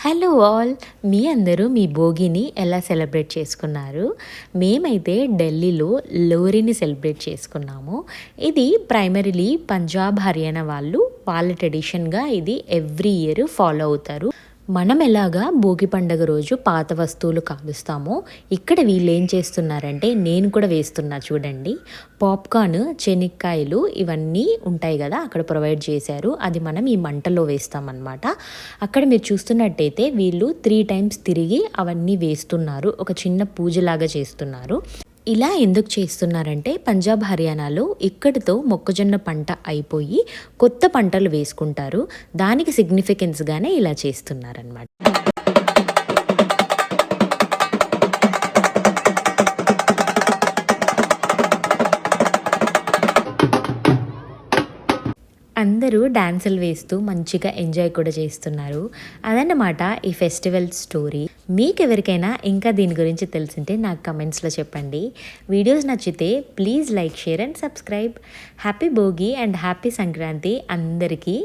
Hello all! మీ అందరూ మీ భోగిని ఎలా celebrate చేసుకున్నారు? మేమైతే ఢిల్లీలో లోహ్రీని సెలబ్రేట్ చేసుకున్నాము. ఇది ప్రైమరీలీ పంజాబ్, హర్యానా వాళ్ళ ట్రెడిషన్‌గా ఇది ఎవ్రీ ఇయర్ ఫాలో అవుతారు. మనం ఎలాగా భోగి పండగ రోజు పాత వస్తువులు కాలుస్తామో, ఇక్కడ వీళ్ళేం చేస్తున్నారంటే నేను కూడా వేస్తున్నా చూడండి. పాప్‌కార్న్, చెనిక్కాయలు ఇవన్నీ ఉంటాయి గదా! అక్కడ ప్రొవైడ్ చేశారు. అది మనం ఈ మంటలో వేస్తామనమాట. అక్కడ మీరు చూస్తున్నట్టయితే వీళ్ళు 3 టైమ్స్ తిరిగి అవన్నీ వేస్తున్నారు. ఒక చిన్న పూజలాగా చేస్తున్నారు. ఇలా ఎందుకు చేస్తున్నారంటే పంజాబ్, హర్యానాలో ఇక్కడితో మొక్కజొన్న పంట అయిపోయి కొత్త పంటలు వేసుకుంటారు. దానికి సిగ్నిఫికెన్స్‌గానే ఇలా చేస్తున్నారనమాట. అందరూ డాన్సులు వేస్తూ మంచిగా ఎంజాయ్ కూడా చేస్తున్నారు. అదన్నమాట ఈ ఫెస్టివల్ స్టోరీ. మీకెవరికైనా ఇంకా దీని గురించి తెలిసుంటే నాకు కమెంట్స్‌లో చెప్పండి. వీడియోస్ నచ్చితే please like, share and subscribe. Happy Bhogi and happy Sankranti అందరికీ.